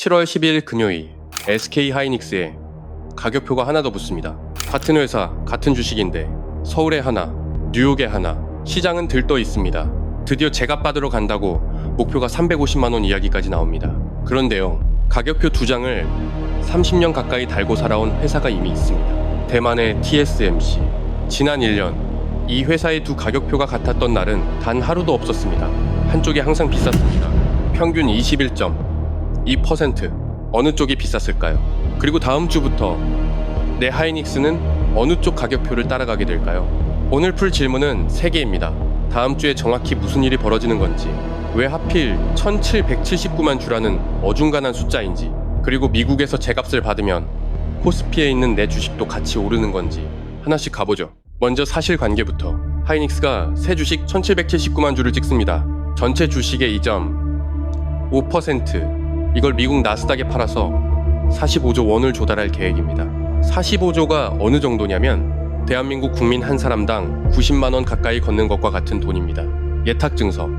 7월 10일 금요일 SK 하이닉스에 가격표가 하나 더 붙습니다. 같은 회사, 같은 주식인데 서울에 하나, 뉴욕에 하나, 시장은 들떠 있습니다. 드디어 제값 받으러 간다고 목표가 350만원 이야기까지 나옵니다. 그런데요, 가격표 두 장을 30년 가까이 달고 살아온 회사가 이미 있습니다. 대만의 TSMC. 지난 1년 이 회사의 두 가격표가 같았던 날은 단 하루도 없었습니다. 한쪽이 항상 비쌌습니다. 평균 21.2%. 어느 쪽이 비쌌을까요? 그리고 다음 주부터 내 하이닉스는 어느 쪽 가격표를 따라가게 될까요? 오늘 풀 질문은 3개입니다. 다음 주에 정확히 무슨 일이 벌어지는 건지, 왜 하필 1779만 주라는 어중간한 숫자인지, 그리고 미국에서 제값을 받으면 코스피에 있는 내 주식도 같이 오르는 건지 하나씩 가보죠. 먼저 사실관계부터. 하이닉스가 새 주식 1779만 주를 찍습니다. 전체 주식의 2.5%, 이걸 미국 나스닥에 팔아서 45조 원을 조달할 계획입니다. 45조가 어느 정도냐면 대한민국 국민 한 사람당 90만원 가까이 걷는 것과 같은 돈입니다. 예탁증서,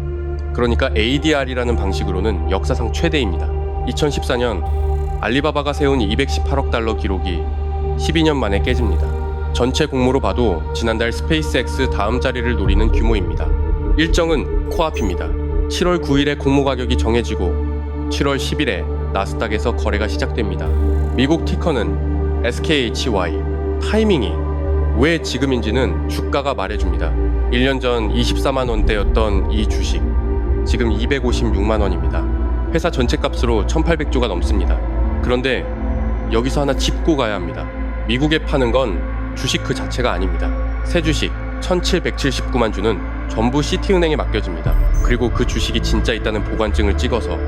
그러니까 ADR이라는 방식으로는 역사상 최대입니다. 2014년 알리바바가 세운 218억 달러 기록이 12년 만에 깨집니다. 전체 공모로 봐도 지난달 스페이스X 다음 자리를 노리는 규모입니다. 일정은 코앞입니다. 7월 9일에 공모 가격이 정해지고 7월 10일에 나스닥에서 거래가 시작됩니다. 미국 티커는 SKHY. 타이밍이 왜 지금인지는 주가가 말해줍니다. 1년 전 24만원대였던 이 주식, 지금 256만원입니다. 회사 전체 값으로 1800조가 넘습니다. 그런데 여기서 하나 짚고 가야 합니다. 미국에 파는 건 주식 그 자체가 아닙니다. 새 주식 1779만 주는 전부 시티은행에 맡겨집니다. 그리고 그 주식이 진짜 있다는 보관증을 찍어서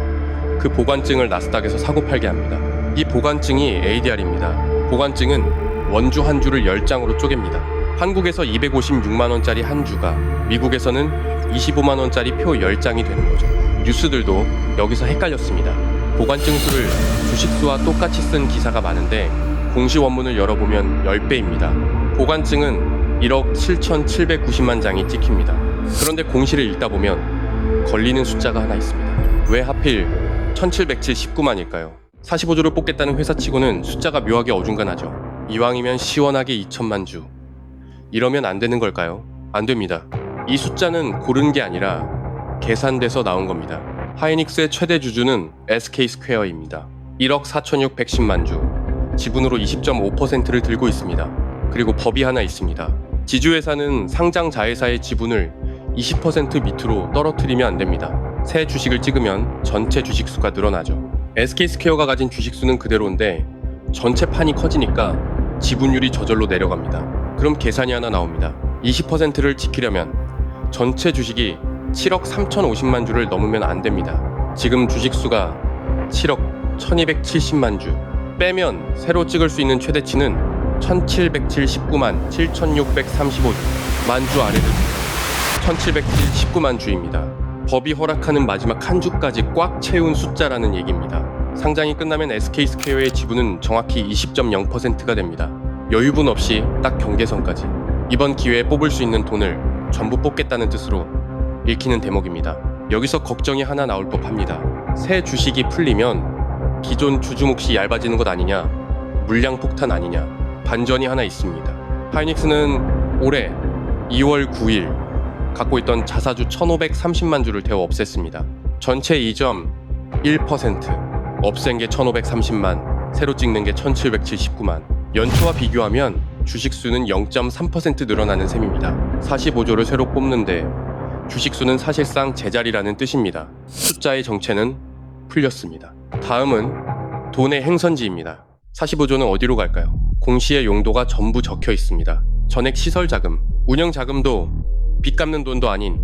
그 보관증을 나스닥에서 사고 팔게 합니다. 이 보관증이 ADR입니다. 보관증은 원주 한 주를 10장으로 쪼갭니다. 한국에서 256만원짜리 한 주가 미국에서는 25만원짜리 표 10장이 되는 거죠. 뉴스들도 여기서 헷갈렸습니다. 보관증 수를 주식수와 똑같이 쓴 기사가 많은데 공시 원문을 열어보면 10배입니다. 보관증은 1억 7,790만 장이 찍힙니다. 그런데 공시를 읽다 보면 걸리는 숫자가 하나 있습니다. 왜 하필 1779만일까요? 45조를 뽑겠다는 회사치고는 숫자가 묘하게 어중간하죠. 이왕이면 시원하게 2천만 주. 이러면 안 되는 걸까요? 안 됩니다. 이 숫자는 고른 게 아니라 계산돼서 나온 겁니다. 하이닉스의 최대 주주는 SK스퀘어입니다. 1억 4,610만 주. 지분으로 20.5%를 들고 있습니다. 그리고 법이 하나 있습니다. 지주회사는 상장 자회사의 지분을 20% 밑으로 떨어뜨리면 안 됩니다. 새 주식을 찍으면 전체 주식수가 늘어나죠. SK스퀘어가 가진 주식수는 그대로인데 전체 판이 커지니까 지분율이 저절로 내려갑니다. 그럼 계산이 하나 나옵니다. 20%를 지키려면 전체 주식이 7억 3,050만 주를 넘으면 안 됩니다. 지금 주식수가 7억 1,270만 주. 빼면 새로 찍을 수 있는 최대치는 1779만 7,635주. 만주 아래를 1779만 주입니다. 법이 허락하는 마지막 한 주까지 꽉 채운 숫자라는 얘기입니다. 상장이 끝나면 SK스퀘어의 지분은 정확히 20.0%가 됩니다. 여유분 없이 딱 경계선까지. 이번 기회에 뽑을 수 있는 돈을 전부 뽑겠다는 뜻으로 읽히는 대목입니다. 여기서 걱정이 하나 나올 법합니다. 새 주식이 풀리면 기존 주주 몫이 얇아지는 것 아니냐, 물량 폭탄 아니냐, 반전이 하나 있습니다. 하이닉스는 올해 2월 9일 갖고 있던 자사주 1530만 주를 대거 없앴습니다. 전체 2.1%, 없앤 게 1530만, 새로 찍는 게 1779만. 연초와 비교하면 주식수는 0.3% 늘어나는 셈입니다. 45조를 새로 뽑는데 주식수는 사실상 제자리라는 뜻입니다. 숫자의 정체는 풀렸습니다. 다음은 돈의 행선지입니다. 45조는 어디로 갈까요? 공시의 용도가 전부 적혀 있습니다. 전액 시설자금, 운영자금도 빚 갚는 돈도 아닌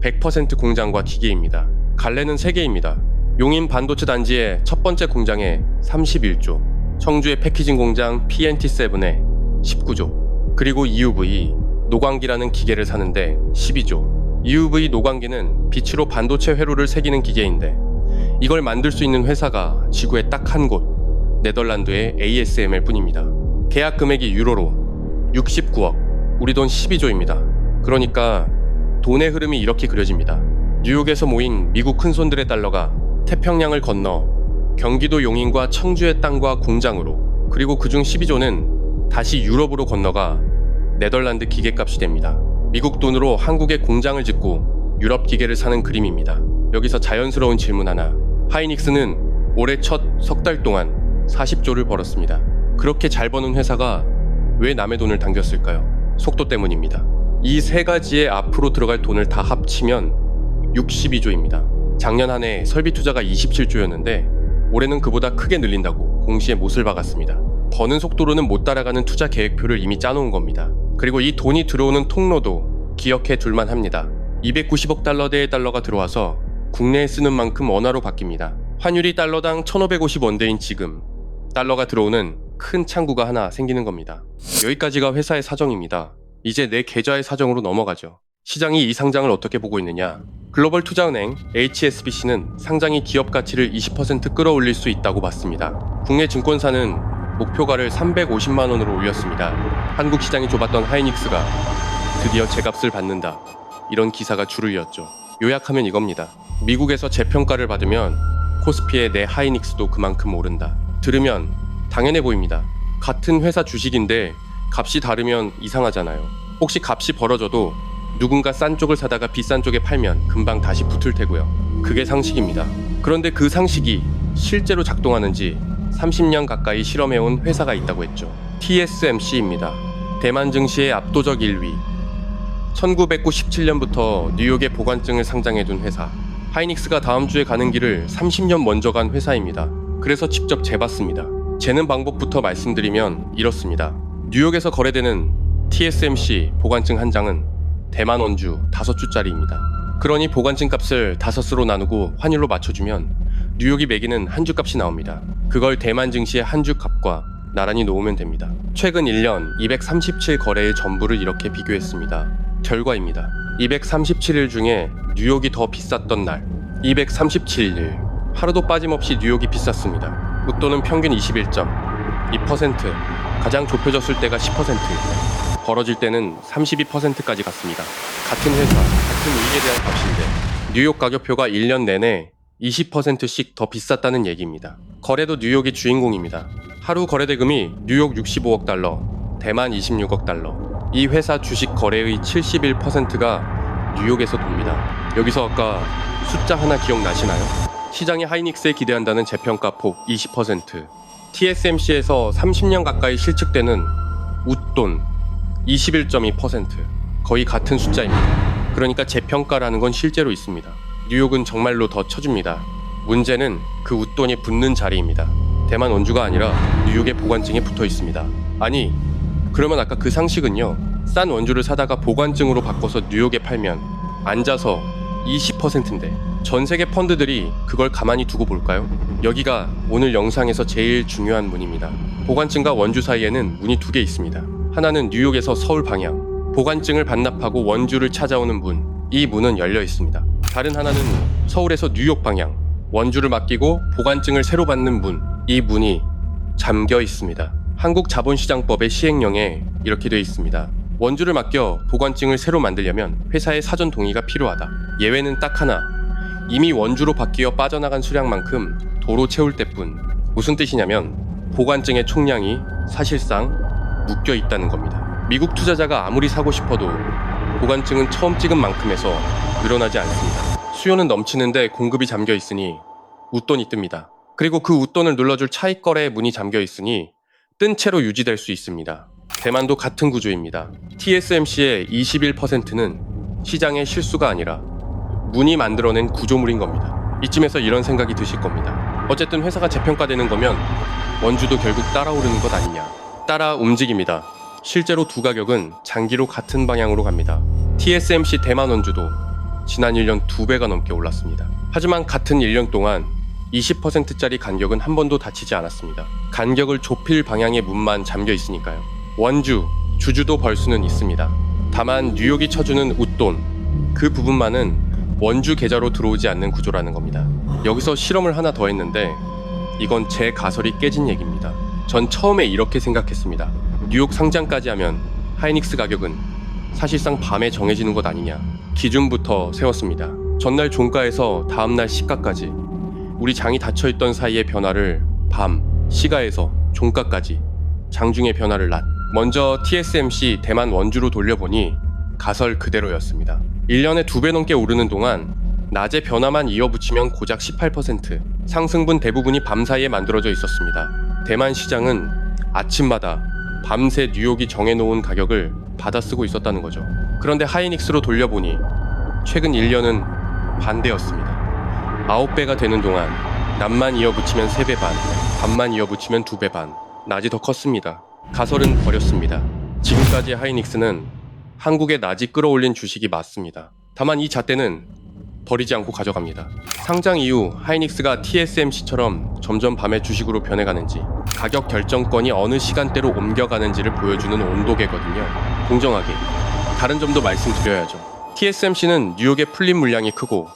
100% 공장과 기계입니다. 갈래는 3개입니다. 용인 반도체 단지의 첫 번째 공장에 31조, 청주의 패키징 공장 PNT7에 19조, 그리고 EUV 노광기라는 기계를 사는데 12조. EUV 노광기는 빛으로 반도체 회로를 새기는 기계인데 이걸 만들 수 있는 회사가 지구에 딱 한 곳, 네덜란드의 ASML 뿐입니다. 계약 금액이 유로로 69억, 우리 돈 12조입니다. 그러니까 돈의 흐름이 이렇게 그려집니다. 뉴욕에서 모인 미국 큰손들의 달러가 태평양을 건너 경기도 용인과 청주의 땅과 공장으로, 그리고 그중 12조는 다시 유럽으로 건너가 네덜란드 기계값이 됩니다. 미국 돈으로 한국에 공장을 짓고 유럽 기계를 사는 그림입니다. 여기서 자연스러운 질문 하나. 하이닉스는 올해 첫 석 달 동안 40조를 벌었습니다. 그렇게 잘 버는 회사가 왜 남의 돈을 당겼을까요? 속도 때문입니다. 이 세 가지에 앞으로 들어갈 돈을 다 합치면 62조입니다. 작년 한 해 설비 투자가 27조였는데 올해는 그보다 크게 늘린다고 공시에 못을 박았습니다. 버는 속도로는 못 따라가는 투자 계획표를 이미 짜놓은 겁니다. 그리고 이 돈이 들어오는 통로도 기억해 둘만 합니다. 290억 달러대의 달러가 들어와서 국내에 쓰는 만큼 원화로 바뀝니다. 환율이 달러당 1,550원대인 지금 달러가 들어오는 큰 창구가 하나 생기는 겁니다. 여기까지가 회사의 사정입니다. 이제 내 계좌의 사정으로 넘어가죠. 시장이 이 상장을 어떻게 보고 있느냐. 글로벌 투자은행 HSBC는 상장이 기업 가치를 20% 끌어올릴 수 있다고 봤습니다. 국내 증권사는 목표가를 350만 원으로 올렸습니다. 한국 시장이 좁았던 하이닉스가 드디어 제값을 받는다. 이런 기사가 줄을 이었죠. 요약하면 이겁니다. 미국에서 재평가를 받으면 코스피의 내 하이닉스도 그만큼 오른다. 들으면 당연해 보입니다. 같은 회사 주식인데 값이 다르면 이상하잖아요. 혹시 값이 벌어져도 누군가 싼 쪽을 사다가 비싼 쪽에 팔면 금방 다시 붙을 테고요. 그게 상식입니다. 그런데 그 상식이 실제로 작동하는지 30년 가까이 실험해온 회사가 있다고 했죠. TSMC입니다. 대만 증시의 압도적 1위. 1997년부터 뉴욕에 보관증을 상장해둔 회사. 하이닉스가 다음 주에 가는 길을 30년 먼저 간 회사입니다. 그래서 직접 재봤습니다. 재는 방법부터 말씀드리면 이렇습니다. 뉴욕에서 거래되는 TSMC 보관증 한 장은 대만 원주 5주짜리입니다. 그러니 보관증 값을 5수로 나누고 환율로 맞춰주면 뉴욕이 매기는 한 주 값이 나옵니다. 그걸 대만 증시의 한 주 값과 나란히 놓으면 됩니다. 최근 1년 237 거래의 전부를 이렇게 비교했습니다. 결과입니다. 237일 중에 뉴욕이 더 비쌌던 날 237일 하루도 빠짐없이 뉴욕이 비쌌습니다. 웃돈은 평균 21.2%, 가장 좁혀졌을 때가 10%일 때, 벌어질 때는 32%까지 갔습니다. 같은 회사, 같은 이익에 대한 값인데 뉴욕 가격표가 1년 내내 20%씩 더 비쌌다는 얘기입니다. 거래도 뉴욕이 주인공입니다. 하루 거래 대금이 뉴욕 65억 달러, 대만 26억 달러. 이 회사 주식 거래의 71%가 뉴욕에서 돕니다. 여기서 아까 숫자 하나 기억나시나요? 시장이 하이닉스에 기대한다는 재평가 폭 20%, TSMC에서 30년 가까이 실측되는 웃돈 21.2%, 거의 같은 숫자입니다. 그러니까 재평가라는 건 실제로 있습니다. 뉴욕은 정말로 더 쳐줍니다. 문제는 그 웃돈이 붙는 자리입니다. 대만 원주가 아니라 뉴욕의 보관증에 붙어 있습니다. 아니, 그러면 아까 그 상식은요, 싼 원주를 사다가 보관증으로 바꿔서 뉴욕에 팔면 앉아서 20%인데 전 세계 펀드들이 그걸 가만히 두고 볼까요? 여기가 오늘 영상에서 제일 중요한 문입니다. 보관증과 원주 사이에는 문이 2개 있습니다. 하나는 뉴욕에서 서울 방향, 보관증을 반납하고 원주를 찾아오는 문, 이 문은 열려 있습니다. 다른 하나는 서울에서 뉴욕 방향, 원주를 맡기고 보관증을 새로 받는 문, 이 문이 잠겨 있습니다. 한국 자본시장법의 시행령에 이렇게 되어 있습니다. 원주를 맡겨 보관증을 새로 만들려면 회사의 사전 동의가 필요하다. 예외는 딱 하나, 이미 원주로 바뀌어 빠져나간 수량만큼 도로 채울 때뿐. 무슨 뜻이냐면 보관증의 총량이 사실상 묶여 있다는 겁니다. 미국 투자자가 아무리 사고 싶어도 보관증은 처음 찍은 만큼에서 늘어나지 않습니다. 수요는 넘치는데 공급이 잠겨 있으니 웃돈이 뜹니다. 그리고 그 웃돈을 눌러줄 차익 거래의 문이 잠겨 있으니 뜬 채로 유지될 수 있습니다. 대만도 같은 구조입니다. TSMC의 21%는 시장의 실수가 아니라 문이 만들어낸 구조물인 겁니다. 이쯤에서 이런 생각이 드실 겁니다. 어쨌든 회사가 재평가되는 거면 원주도 결국 따라오르는 것 아니냐. 따라 움직입니다. 실제로 두 가격은 장기로 같은 방향으로 갑니다. TSMC 대만 원주도 지난 1년 2배가 넘게 올랐습니다. 하지만 같은 1년 동안 20%짜리 간격은 한 번도 닫히지 않았습니다. 간격을 좁힐 방향의 문만 잠겨 있으니까요. 원주, 주주도 벌 수는 있습니다. 다만 뉴욕이 쳐주는 웃돈, 그 부분만은 원주 계좌로 들어오지 않는 구조라는 겁니다. 여기서 실험을 하나 더 했는데 이건 제 가설이 깨진 얘기입니다. 전 처음에 이렇게 생각했습니다. 뉴욕 상장까지 하면 하이닉스 가격은 사실상 밤에 정해지는 것 아니냐. 기준부터 세웠습니다. 전날 종가에서 다음날 시가까지 우리 장이 닫혀있던 사이의 변화를 밤, 시가에서 종가까지 장중의 변화를 낮. 먼저 TSMC 대만 원주로 돌려보니 가설 그대로였습니다. 1년에 2배 넘게 오르는 동안 낮의 변화만 이어붙이면 고작 18%, 상승분 대부분이 밤 사이에 만들어져 있었습니다. 대만 시장은 아침마다 밤새 뉴욕이 정해놓은 가격을 받아쓰고 있었다는 거죠. 그런데 하이닉스로 돌려보니 최근 1년은 반대였습니다. 9배가 되는 동안 낮만 이어붙이면 3배 반, 밤만 이어붙이면 2배 반, 낮이 더 컸습니다. 가설은 버렸습니다. 지금까지 하이닉스는 한국의 낮이 끌어올린 주식이 맞습니다. 다만 이 잣대는 버리지 않고 가져갑니다. 상장 이후 하이닉스가 TSMC처럼 점점 밤의 주식으로 변해가는지, 가격 결정권이 어느 시간대로 옮겨가는지를 보여주는 온도계거든요. 공정하게. 다른 점도 말씀드려야죠. TSMC는 뉴욕의 풀림 물량이 크고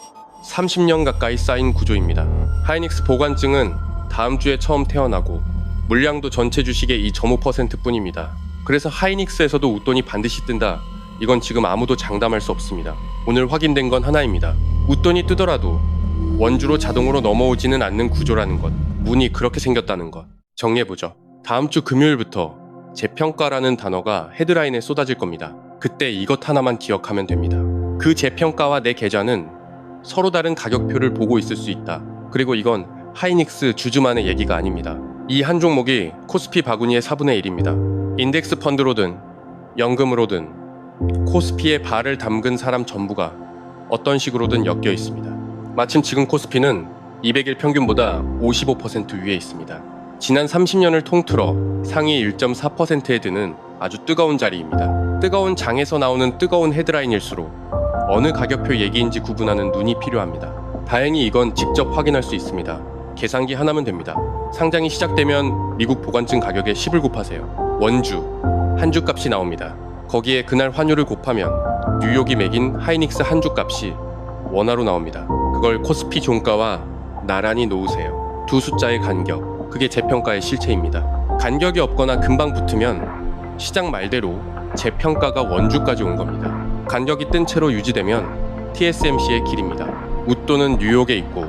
30년 가까이 쌓인 구조입니다. 하이닉스 보관증은 다음 주에 처음 태어나고 물량도 전체 주식의 2.5% 뿐입니다. 그래서 하이닉스에서도 웃돈이 반드시 뜬다. 이건 지금 아무도 장담할 수 없습니다. 오늘 확인된 건 하나입니다. 웃돈이 뜨더라도 원주로 자동으로 넘어오지는 않는 구조라는 것. 문이 그렇게 생겼다는 것. 정리해보죠. 다음 주 금요일부터 재평가라는 단어가 헤드라인에 쏟아질 겁니다. 그때 이것 하나만 기억하면 됩니다. 그 재평가와 내 계좌는 서로 다른 가격표를 보고 있을 수 있다. 그리고 이건 하이닉스 주주만의 얘기가 아닙니다. 이 한 종목이 코스피 바구니의 4분의 1입니다. 인덱스 펀드로든 연금으로든 코스피에 발을 담근 사람 전부가 어떤 식으로든 엮여 있습니다. 마침 지금 코스피는 200일 평균보다 55% 위에 있습니다. 지난 30년을 통틀어 상위 1.4%에 드는 아주 뜨거운 자리입니다. 뜨거운 장에서 나오는 뜨거운 헤드라인일수록 어느 가격표 얘기인지 구분하는 눈이 필요합니다. 다행히 이건 직접 확인할 수 있습니다. 계산기 하나면 됩니다. 상장이 시작되면 미국 보관증 가격에 10을 곱하세요. 원주, 한 주 값이 나옵니다. 거기에 그날 환율을 곱하면 뉴욕이 매긴 하이닉스 한 주 값이 원화로 나옵니다. 그걸 코스피 종가와 나란히 놓으세요. 두 숫자의 간격, 그게 재평가의 실체입니다. 간격이 없거나 금방 붙으면 시장 말대로 재평가가 원주까지 온 겁니다. 간격이 뜬 채로 유지되면 TSMC의 길입니다. 웃돈은 뉴욕에 있고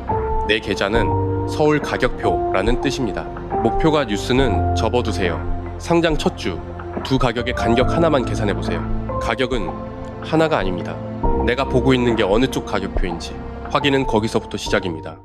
내 계좌는 서울 가격표라는 뜻입니다. 목표가 뉴스는 접어두세요. 상장 첫 주, 두 가격의 간격 하나만 계산해보세요. 가격은 하나가 아닙니다. 내가 보고 있는 게 어느 쪽 가격표인지 확인은 거기서부터 시작입니다.